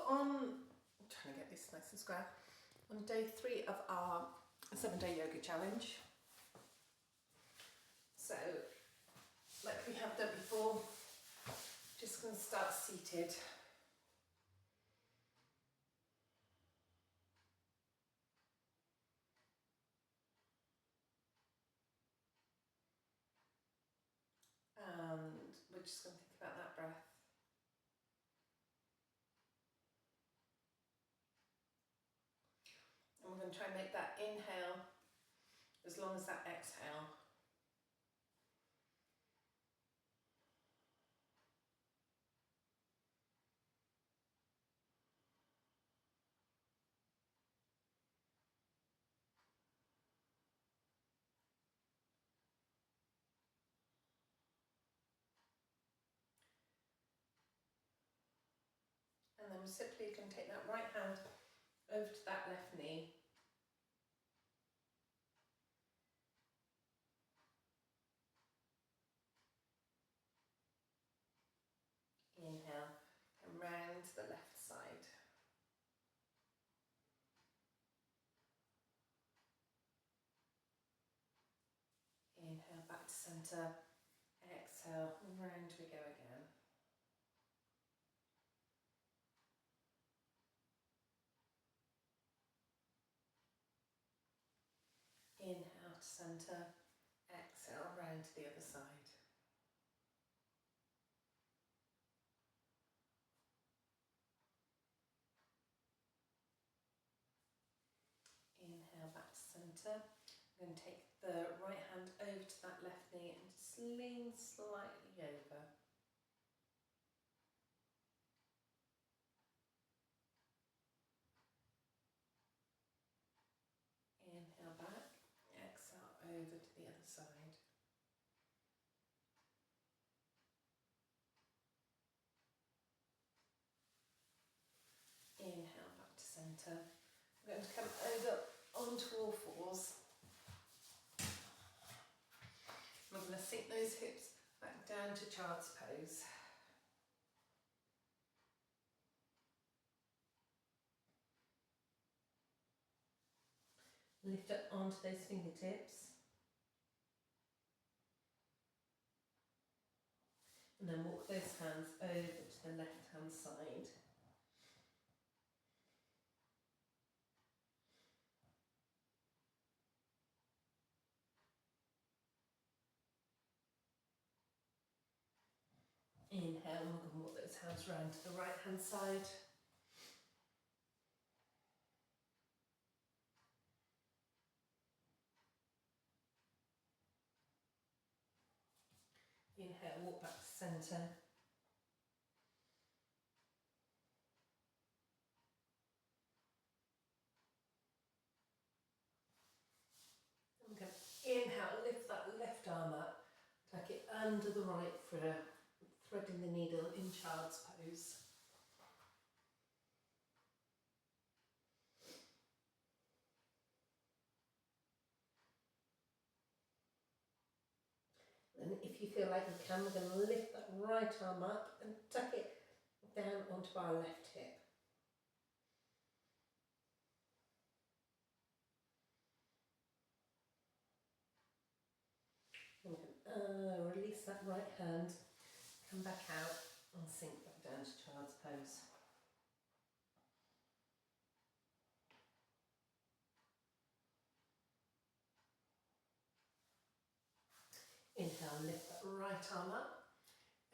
I'm trying to get this nice and square, on day 3 of our 7-day yoga challenge. So, like we have done before, just going to start seated. And we're just going to think about that breath. And we're going to try and make that inhale as long as that exhale. And then we're simply going to take that right hand over to that left knee. Inhale, and round to the left side. Inhale, back to centre. Exhale, and round we go again. Inhale to centre. Exhale, round to the other side. Inhale, back to centre. I'm going to take the right hand over to that left knee and just lean slightly over. Inhale back, exhale over to the other side. Inhale back to centre. I'm going to come over onto all fours. I'm going to sink those hips back down to child's pose. Lift up onto those fingertips. And then walk those hands over to the left hand side. Inhale, and we're going to walk those hands round to the right hand side. Inhale, walk back to centre. And we're going to inhale, lift that left arm up, tuck it under the right foot, threading the needle in child's pose. And if you feel like you can, we're going to lift that right arm up and tuck it down onto our left hip. And we can release that right hand, come back out and sink back down to child's pose. Inhale, lift that right arm up.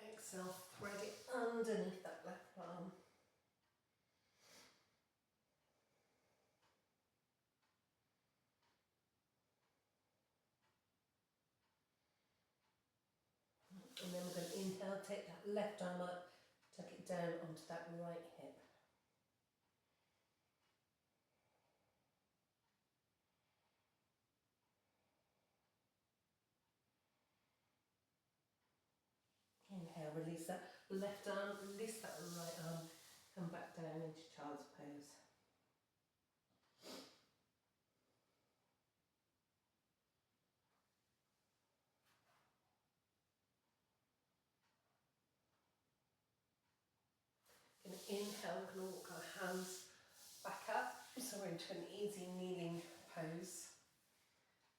Exhale, thread it underneath that left arm. And then we're going to inhale, take that left arm up, tuck it down onto that right hip. Inhale, release that left arm, release that right arm, come back down into child's pose. Going to inhale, we're going to walk our hands back up, so we're into an easy kneeling pose.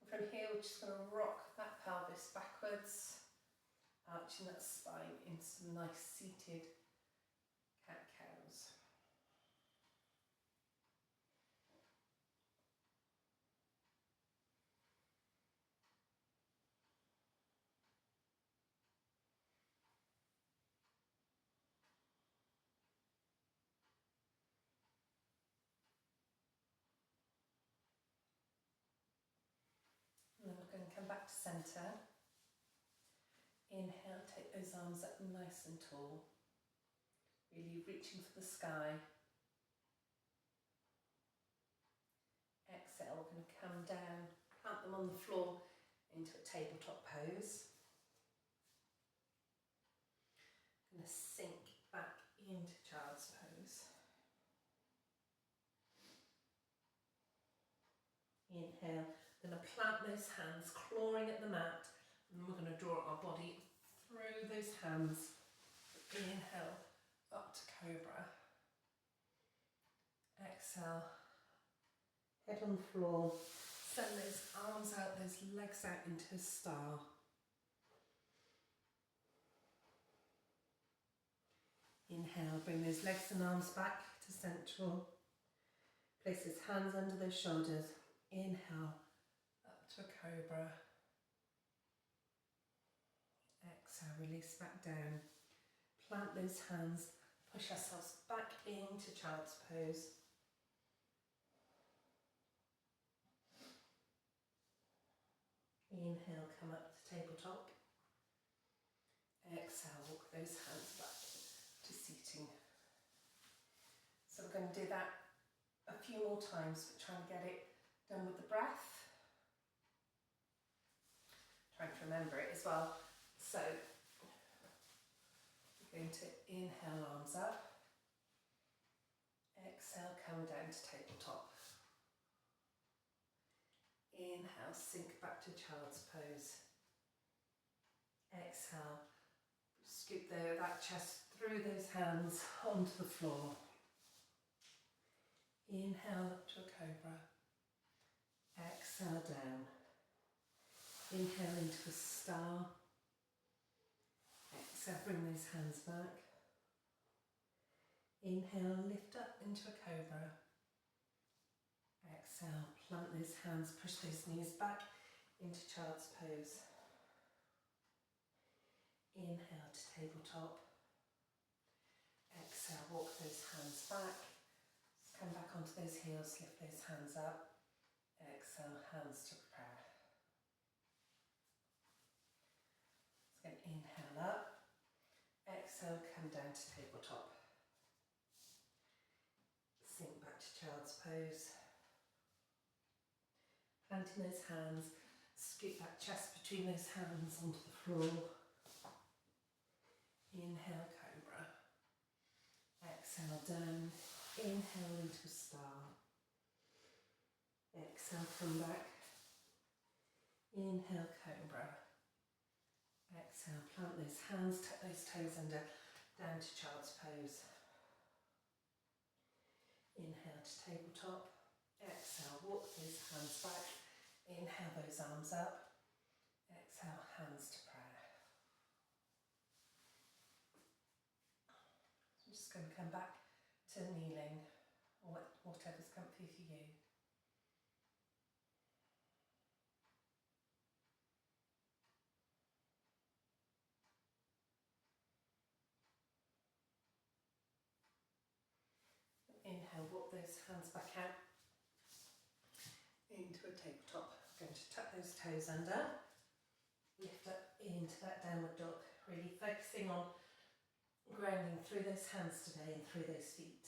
From here we're just going to rock that pelvis backwards, arching that spine into some nice seated cat-cows. And then we're going to come back to centre. Inhale, take those arms up nice and tall, really reaching for the sky. Exhale, we're going to come down, plant them on the floor into a tabletop pose. Going to sink back into child's pose. Inhale, going to plant those hands, clawing at the mat, and we're going to draw our body through those hands. Inhale, up to cobra. Exhale, head on the floor, send those arms out, those legs out into a star. Inhale, bring those legs and arms back to central. Place his hands under those shoulders. Inhale, up to a cobra. Exhale, release back down. Plant those hands, push ourselves back into child's pose. Inhale, come up to tabletop. Exhale, walk those hands back to seating. So we're going to do that a few more times, but try and get it done with the breath. Trying to remember it as well. So we're going to inhale, arms up. Exhale, come down to tabletop. Inhale, sink back to child's pose. Exhale, scoop that chest through those hands onto the floor. Inhale, up to a cobra. Exhale, down. Inhale into a star. Exhale, bring those hands back. Inhale, lift up into a cobra. Exhale, plant those hands, push those knees back into child's pose. Inhale to tabletop. Exhale, walk those hands back. Come back onto those heels, lift those hands up. Exhale, hands to prayer. So again, inhale up. Exhale, come down to tabletop. Sink back to child's pose. Planting those hands, scoop that chest between those hands onto the floor. Inhale, cobra. Exhale, down. Inhale into a star. Exhale, come back. Inhale, cobra. Exhale, plant those hands, tuck those toes under, down to child's pose. Inhale to tabletop. Exhale, walk those hands back. Inhale those arms up. Exhale, hands to prayer. So I'm just going to come back to kneeling, or whatever's comfy for you. Inhale, walk those hands back out into a tabletop. I'm going to tuck those toes under, lift up into that downward dog, really focusing on grounding through those hands today and through those feet.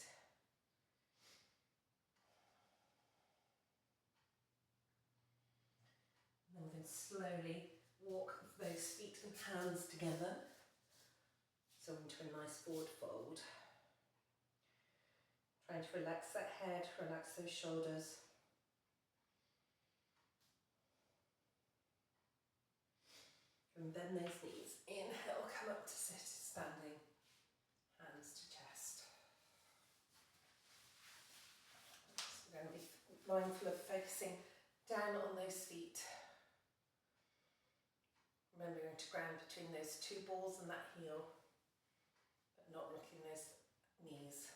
And then we're going to slowly walk those feet and hands together, so into a nice forward fold. Trying to relax that head, relax those shoulders. And bend those knees. Inhale, come up to sit, standing. Hands to chest. mindful of focusing down on those feet. Remembering to ground between those two balls and that heel, but not rocking those knees.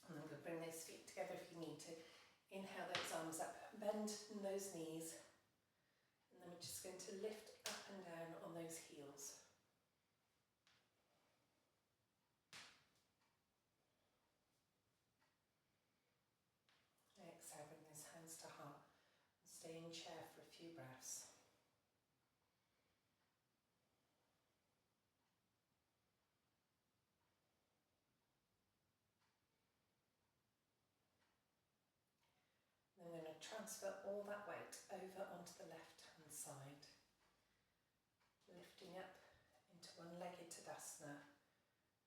And I'm going to bring those feet together if you need to. Inhale those arms up, bend those knees, and then we're just going to lift up and down on those heels. Exhale, bring those hands to heart. Stay in chair for a few breaths. Then we're going to transfer all that weight over onto the left hand side. Lifting up into one-legged Tadasana,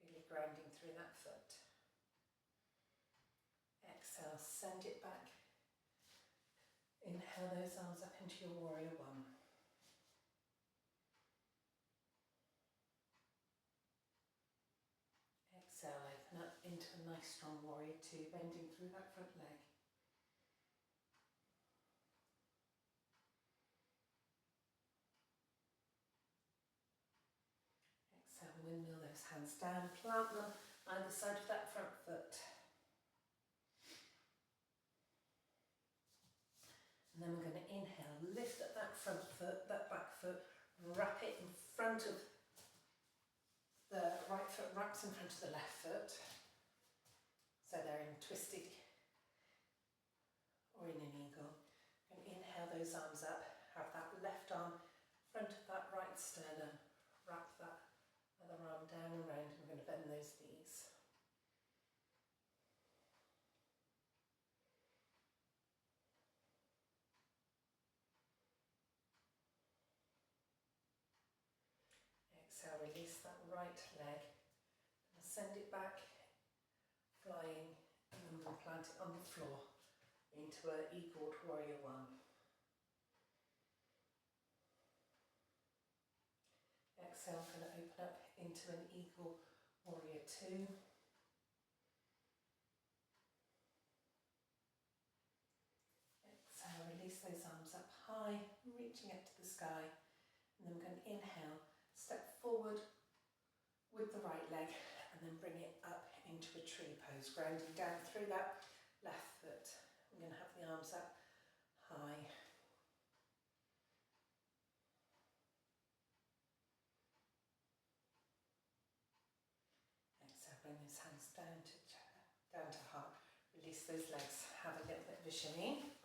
really grounding through that foot. Exhale, send it back. Inhale those arms up into your warrior one. Exhale, open up into a nice strong warrior two, bending through that front leg. Exhale, windmill those hands down, plant them either side of that front foot. And then we're going to inhale, lift up that front foot, that back foot, wrap it in front of the right foot, wraps in front of the left foot. So they're in twisted or in an eagle. And inhale those arms up, have that left arm in front of that right sternum, wrap that other arm down and round, and we're going to bend those knees. Exhale, release that right leg, and send it back, flying, and then we'll plant it on the floor into an eagled warrior one. Exhale, going to open up into an eagle warrior two. Exhale, release those arms up high, reaching up to the sky. And then we're going to inhale, step forward with the right leg, and then bring it up into a tree pose, grounding down through that left foot. We're going to have the arms up high. Exhale, bring those hands down to heart. Release those legs. Have a little bit of a shimmy.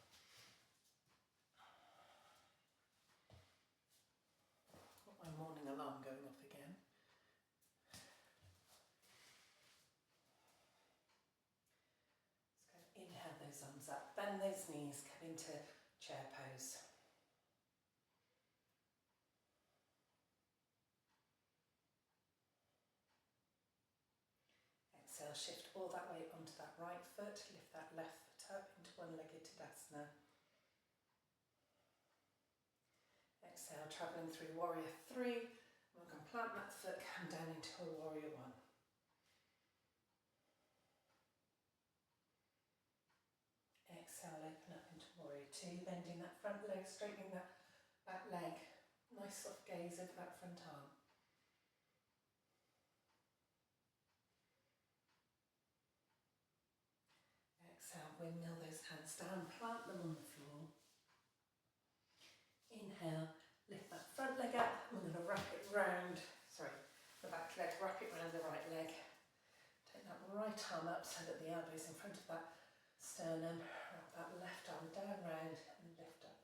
Got my morning alarm going off again. Let's go. Inhale those arms up. Bend those knees. Come into chair pose. Exhale, shift all that weight onto that right foot, lift that left foot up into one-legged Tadasana. Exhale, travelling through warrior three, we can plant that foot, come down into a warrior one. Exhale, open up into warrior two, bending that front leg, straightening that back leg. Nice soft gaze over that front arm. Exhale, windmill those hands down, plant them on the floor. Inhale, lift that front leg up, we're going to wrap it round, the back leg, wrap it round the right leg. Take that right arm up so that the elbow's in front of that sternum, wrap that left arm down round and lift up.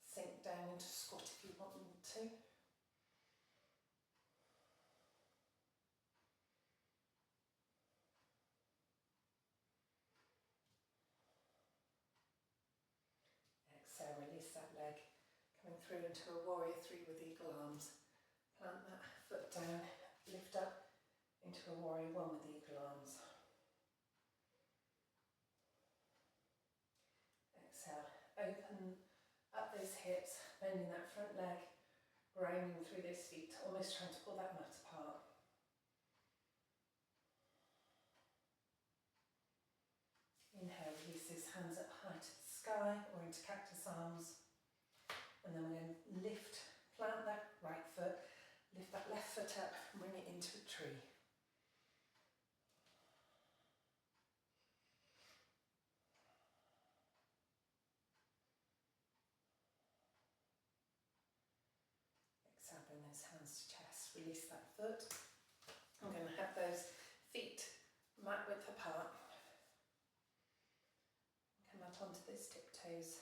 Sink down into squat if you want to. Exhale, release that leg, coming through into a warrior three with eagle arms. Plant that foot down, lift up into a warrior one with eagle arms. Exhale, open up those hips, bending that front leg, Grounding through those feet, almost trying to pull that mat apart. Inhale, release those hands up high to the sky or into cactus arms. And then we're going to lift, plant that right foot, lift that left foot up and bring it into a tree. Exhale, bring those hands to chest, release that foot. I'm going to have those feet mat width apart. Come up onto those tiptoes.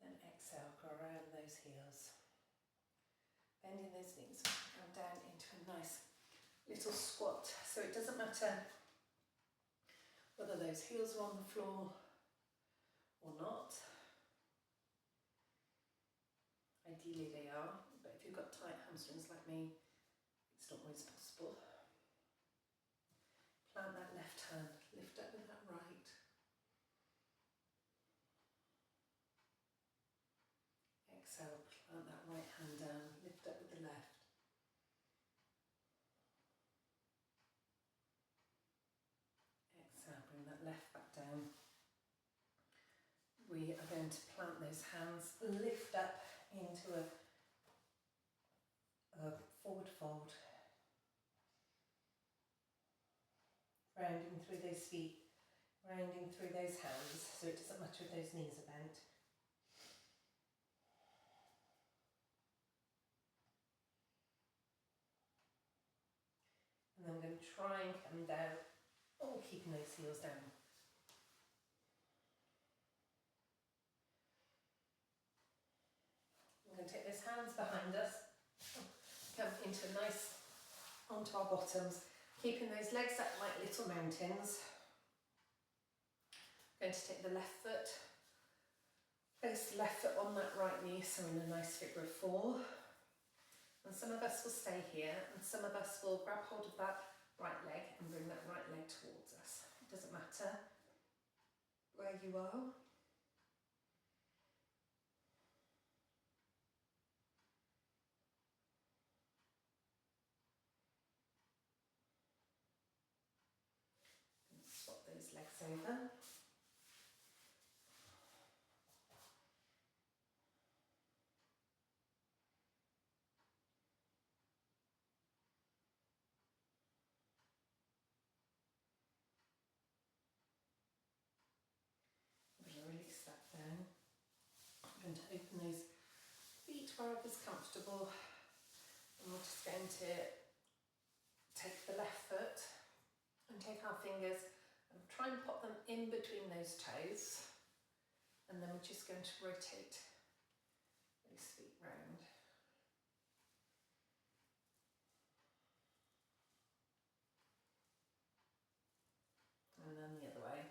Then exhale, go around those heels. Bending those knees, come down into a nice little squat. So it doesn't matter whether those heels are on the floor or not. Ideally they are, but if you've got tight hamstrings like me, it's not always possible. Plant that left hand, lift up with that right. Exhale, plant that right hand down, lift up with the left. Exhale, bring that left back down. We are going to plant those hands, lift up into a forward fold. Rounding through those feet, rounding through those hands, so it doesn't matter if those knees are bent. And then we're going to try and come down, keeping those heels down. We're going to take those hands behind us, come into a nice, onto our bottoms, keeping those legs up like little mountains. Going to take the left foot, place the left foot on that right knee, so in a nice figure of four. And some of us will stay here, and some of us will grab hold of that right leg and bring that right leg towards us. It doesn't matter where you are. Swap those legs over. Release that down. I'm going to open those feet wherever's comfortable, and we're just going to take the left foot and take our fingers and try and pop them in between those toes, and then we're just going to rotate those feet round. And then the other way.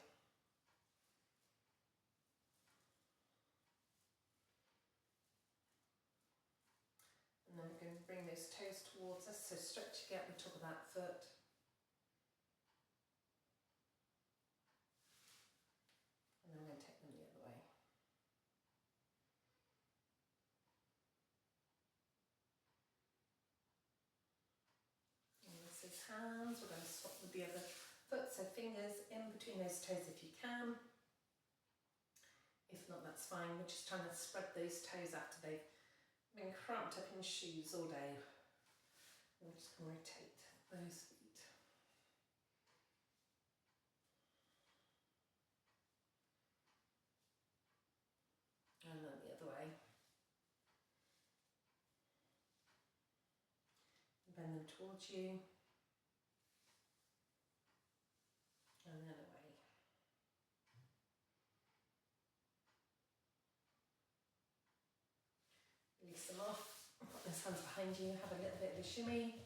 And then we're going to bring those toes towards us, so stretching out the top of that foot. And then we're going to take them the other way. And with those hands, we're going to swap with the other foot, so fingers in between those toes if you can. If not, that's fine. We're just trying to spread those toes after they've been cramped up in shoes all day. We're just going to rotate those feet. And then the other way. Bend them towards you. And then away. Release them off. Put those hands behind you. Have a little bit of a shimmy.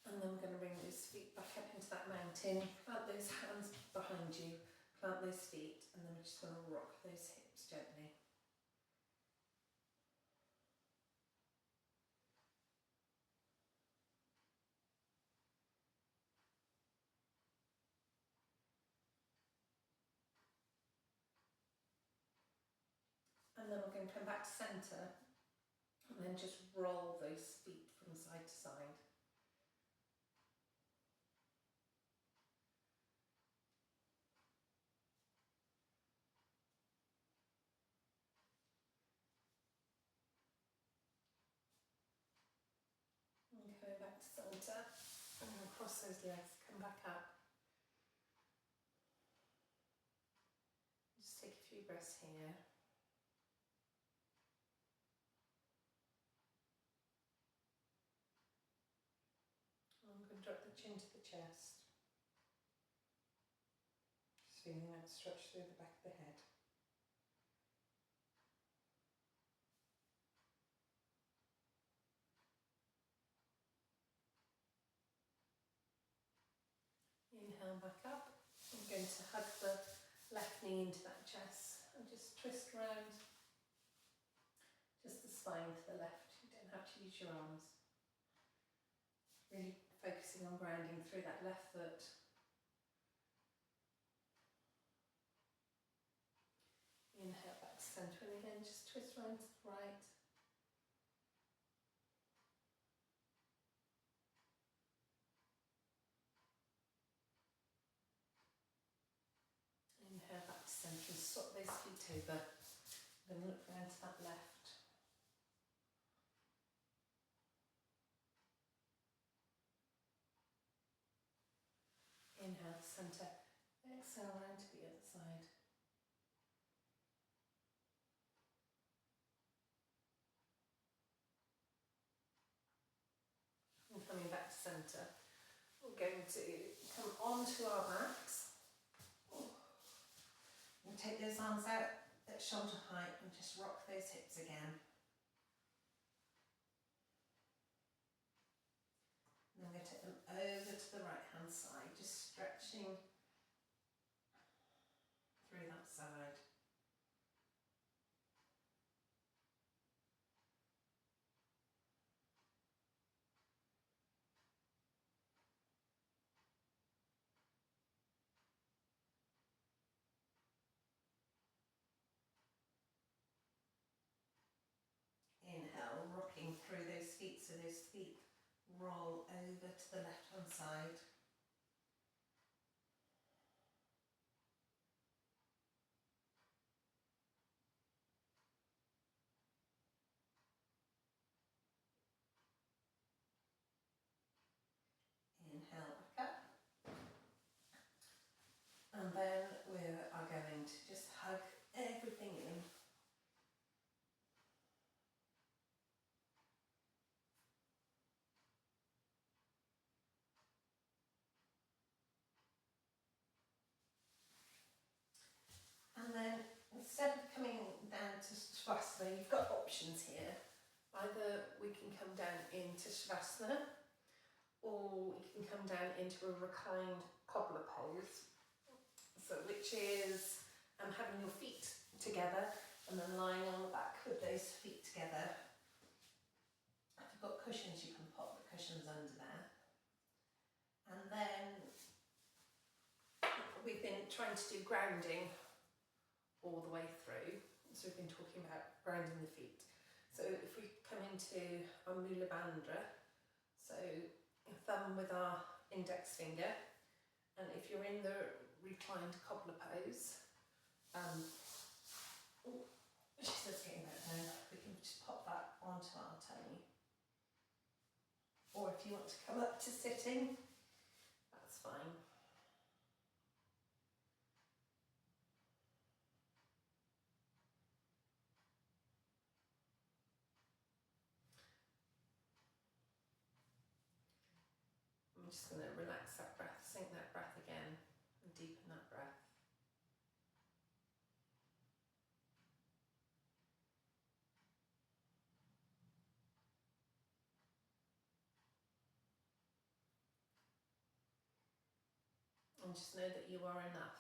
And then we're going to bring those feet back up into that mountain. Plant those hands behind you. Plant those feet. And then we're just going to rock those hips gently. And then we're going to come back to centre and then just roll those feet from side to side. And go back to centre and then cross those legs, come back up. Just take a few breaths here. I'm going to drop the chin to the chest. Just feeling that stretch through the back of the head. Inhale back up. I'm going to hug the left knee into that chest and just twist around. Just the spine to the left. You don't have to use your arms. Really focusing on grounding through that left foot. Inhale back to centre and again just twist round to the right. Inhale back to centre and swap those feet over. Then look round to that left. Inhale to centre. Exhale round to the other side. And coming back to centre, we're going to come onto our backs. And take those arms out at shoulder height and just rock those hips again. And then we're going to take them over to the right hand side, just stretching through that side. Inhale, rocking through those feet so those feet roll over to the left hand side. Inhale back up. And then we are going to just hug everything in. And then instead of coming down to Shavasana, you've got options here. Either we can come down into Shavasana, or we can come down into a reclined cobbler pose. So which is having your feet together and then lying on the back with those feet together. If you've got cushions, you can pop the cushions under there. And then we've been trying to do grounding all the way through. So we've been talking about grounding the feet. So if we come into our Mula Bandha, so thumb with our index finger, and if you're in the reclined cobbler pose, she's just getting that down, we can just pop that onto our tummy. Or if you want to come up to sitting, that's fine. I'm just going to relax that breath, sink that breath again, and deepen that breath. And just know that you are enough.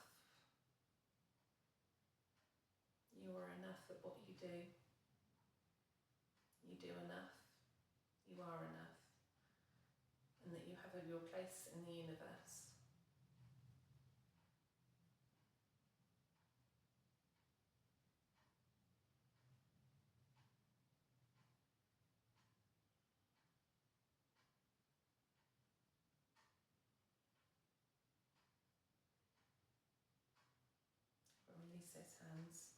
You are enough at what you do. You do enough. You are enough. And that you have your place in the universe. release those hands.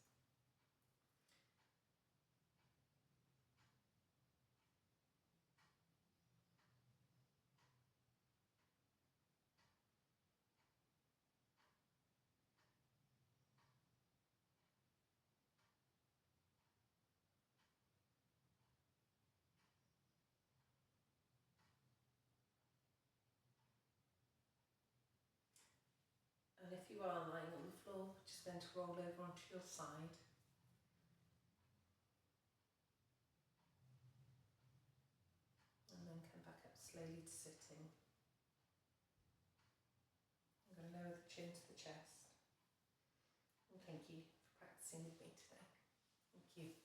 And if you are lying on the floor, just going to roll over onto your side. And then come back up slowly to sitting. I'm going to lower the chin to the chest. And thank you for practicing with me today. Thank you.